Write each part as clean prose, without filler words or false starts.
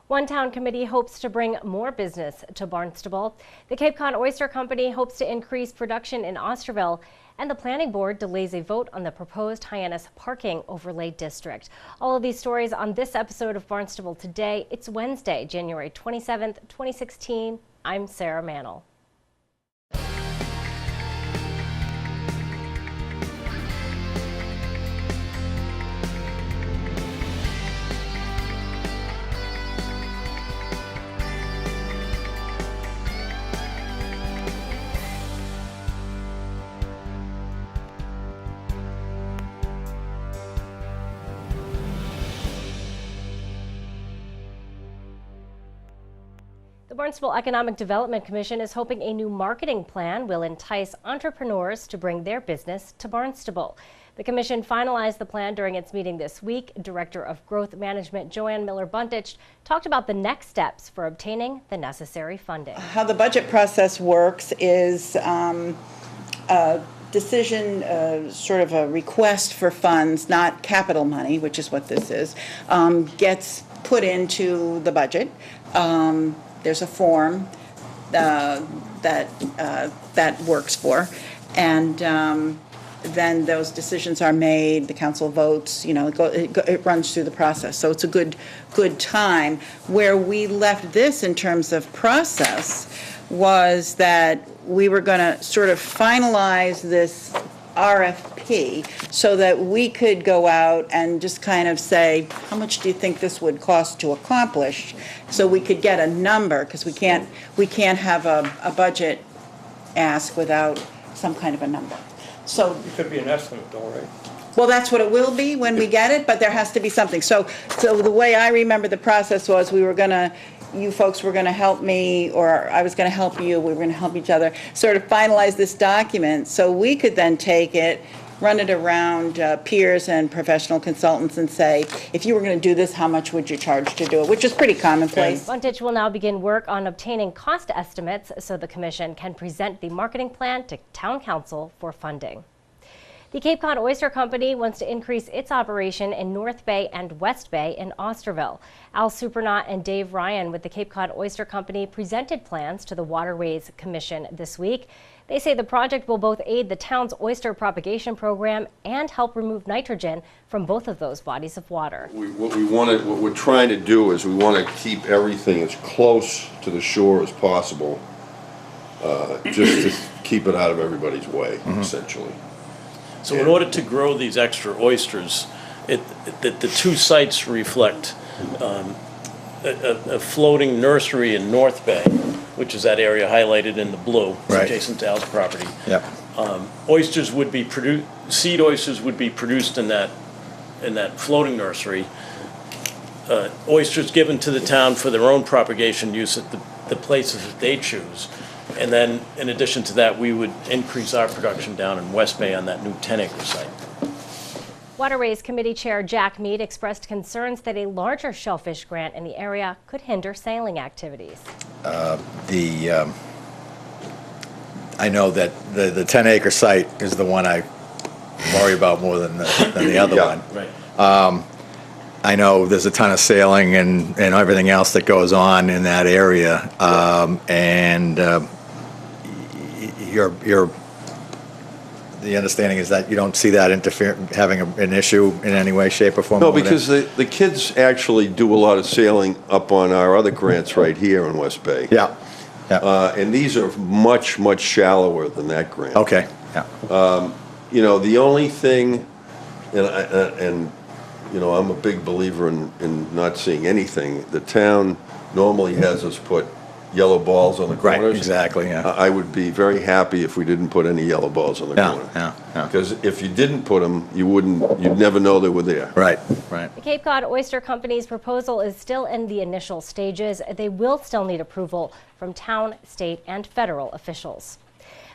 One town committee hopes to bring more business to Barnstable. The Cape Cod Oyster Company hopes to increase production in Osterville, and the planning board delays a vote on the proposed Hyannis parking overlay district. All of these stories on this episode of Barnstable Today. It's Wednesday, January 27th, 2016. I'm Sarah Mannel. The Barnstable Economic Development Commission is hoping a new marketing plan will entice entrepreneurs to bring their business to Barnstable. The commission finalized the plan during its meeting this week. Director of Growth Management Joanne Miller-Buntich talked about the next steps for obtaining the necessary funding. How the budget process works is a decision, sort of a request for funds, not capital money, which is what this is, gets put into the budget. There's a form that works for, and then those decisions are made. The council votes. You know, it runs through the process. So it's a good time. Where we left this in terms of process was that we were going to sort of finalize this RFP so that we could go out and just kind of say, how much do you think this would cost to accomplish? So we could get a number, because we can't have a budget ask without some kind of a number. So it could be an estimate though, right? well, that's what it will be when we get it, but there has to be something. So the way I remember the process was you folks were going to help me, or I was going to help you, we were going to help each other, sort of finalize this document so we could then take it, run it around peers and professional consultants and say, if you were going to do this, how much would you charge to do it, which is pretty commonplace. Buntich will now begin work on obtaining cost estimates so the commission can present the marketing plan to town council for funding. The Cape Cod Oyster Company wants to increase its operation in North Bay and West Bay in Osterville. Al Supernaut and Dave Ryan with the Cape Cod Oyster Company presented plans to the Waterways Commission this week. They say the project will both aid the town's oyster propagation program and help remove nitrogen from both of those bodies of water. What we're trying to do is we want to keep everything as close to the shore as possible, just to keep it out of everybody's way, essentially. So in order to grow these extra oysters, the two sites reflect a floating nursery in North Bay, which is that area highlighted in the blue, Right. adjacent to Al's property. Yep. Oysters would be seed oysters would be produced in that floating nursery. Oysters given to the town for their own propagation use at the places that they choose. And then, in addition to that, we would increase our production down in West Bay on that new 10-acre site. Waterways Committee Chair Jack Mead expressed concerns that a larger shellfish grant in the area could hinder sailing activities. I know that the 10-acre site is the one I worry about more than the other one. Right. I know there's a ton of sailing and everything else that goes on in that area, the understanding is that you don't see that having an issue in any way, shape, or form? No, because the kids actually do a lot of sailing up on our other grants right here in West Bay. Yeah. Yeah. And these are much, much shallower than that grant. Okay. Yeah. You know, the only thing, and you know, I'm a big believer in not seeing anything. The town normally has us put yellow balls on the corners. Right, exactly, yeah. I would be very happy if we didn't put any yellow balls on the corner. Yeah. Because if you didn't put them, you'd never know they were there. Right. The Cape Cod Oyster Company's proposal is still in the initial stages. They will still need approval from town, state, and federal officials.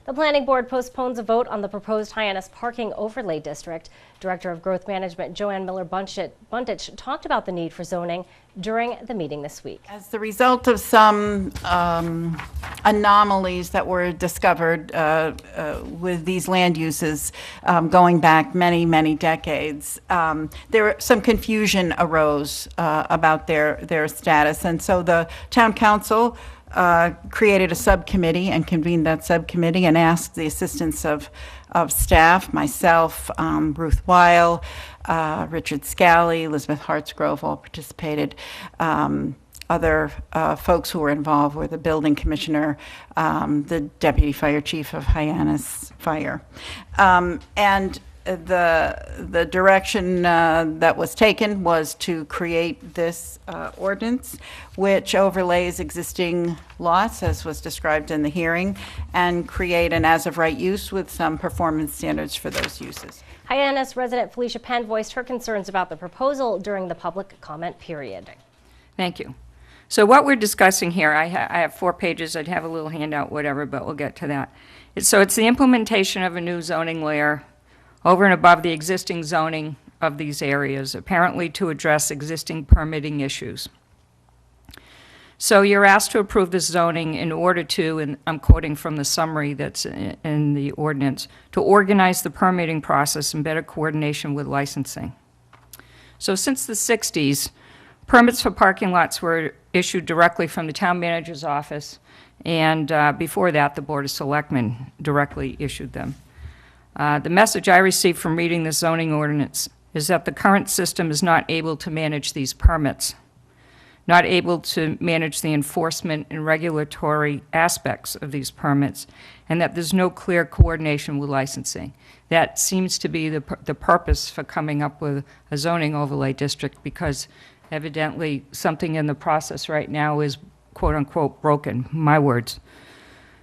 The Planning Board postpones a vote on the proposed Hyannis Parking Overlay District. Director of Growth Management Joanne Miller-Bundich talked about the need for zoning during the meeting this week. As the result of some anomalies that were discovered with these land uses going back many, many decades, some confusion arose about their status. And so the town council created a subcommittee and convened that subcommittee and asked the assistance of staff, myself, Ruth Weil, Richard Scally, Elizabeth Hartsgrove all participated. Other folks who were involved were the building commissioner, the deputy fire chief of Hyannis Fire. And the direction that was taken was to create this ordinance, which overlays existing lots, as was described in the hearing, and create an as-of-right use with some performance standards for those uses. Hyannis resident Felicia Penn voiced her concerns about the proposal during the public comment period. Thank you. So what we're discussing here, I have 4 pages. I'd have a little handout, whatever, but we'll get to that. So it's the implementation of a new zoning layer over and above the existing zoning of these areas, apparently to address existing permitting issues. So you're asked to approve this zoning in order to, and I'm quoting from the summary that's in the ordinance, to organize the permitting process in better coordination with licensing. So since the 60s, permits for parking lots were issued directly from the town manager's office, and before that, the Board of Selectmen directly issued them. The message I received from reading the zoning ordinance is that the current system is not able to manage these permits, not able to manage the enforcement and regulatory aspects of these permits, and that there's no clear coordination with licensing. That seems to be the purpose for coming up with a zoning overlay district, because evidently something in the process right now is quote-unquote broken, my words.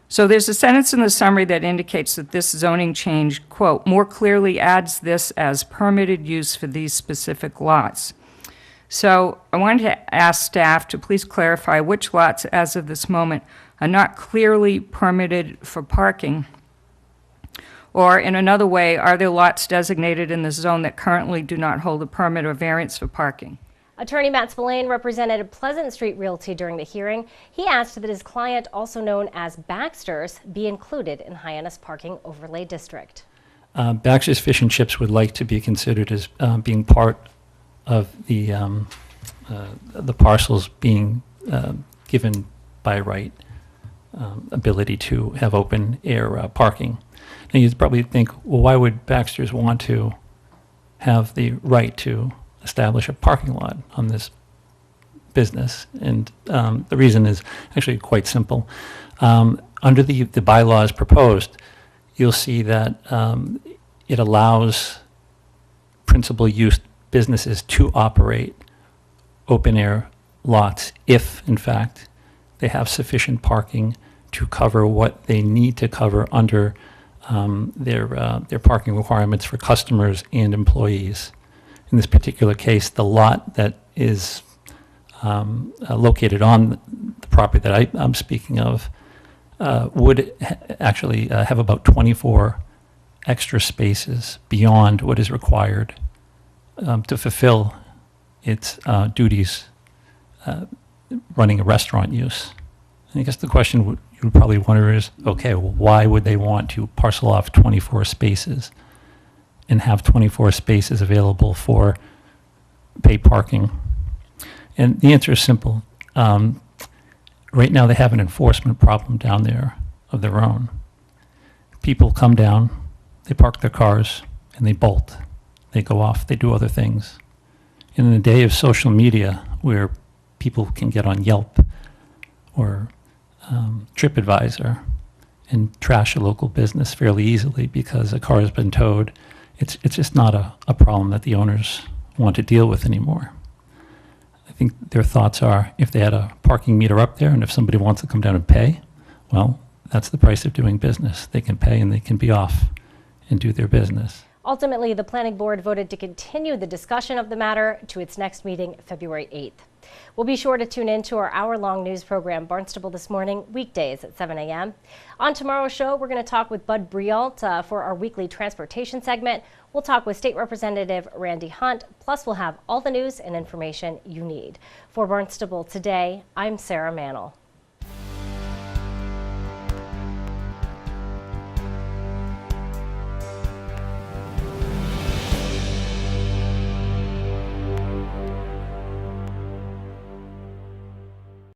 So there's a sentence in the summary that indicates that this zoning change, quote, more clearly adds this as permitted use for these specific lots. So I wanted to ask staff to please clarify which lots as of this moment are not clearly permitted for parking, or in another way, are there lots designated in this zone that currently do not hold a permit or variance for parking? Attorney Matt Spillane represented Pleasant Street Realty during the hearing. He asked that his client, also known as Baxter's, be included in Hyannis Parking Overlay District. Baxter's Fish and Chips would like to be considered as being part of the parcels being given by right ability to have open air parking. Now you'd probably think, well, why would Baxter's want to have the right to establish a parking lot on this business? And the reason is actually quite simple. Under the bylaws proposed, you'll see that it allows principal use businesses to operate open air lots if, in fact, they have sufficient parking to cover what they need to cover under their parking requirements for customers and employees. In this particular case, the lot that is located on the property that I'm speaking of would actually have about 24 extra spaces beyond what is required to fulfill its duties running a restaurant use. And I guess the question you would probably wonder is, okay, well, why would they want to parcel off 24 spaces and have 24 spaces available for paid parking? And the answer is simple. Right now they have an enforcement problem down there of their own. People come down, they park their cars, and they bolt. They go off, they do other things. And in the day of social media, where people can get on Yelp or TripAdvisor and trash a local business fairly easily because a car has been towed, it's just not a problem that the owners want to deal with anymore. I think their thoughts are, if they had a parking meter up there and if somebody wants to come down and pay, well, that's the price of doing business. They can pay and they can be off and do their business. Ultimately, the Planning Board voted to continue the discussion of the matter to its next meeting, February 8th. We'll be sure to tune in to our hour-long news program, Barnstable This Morning, weekdays at 7 a.m. On tomorrow's show, we're going to talk with Bud Brialt for our weekly transportation segment. We'll talk with State Representative Randy Hunt, plus we'll have all the news and information you need. For Barnstable Today, I'm Sarah Mannel.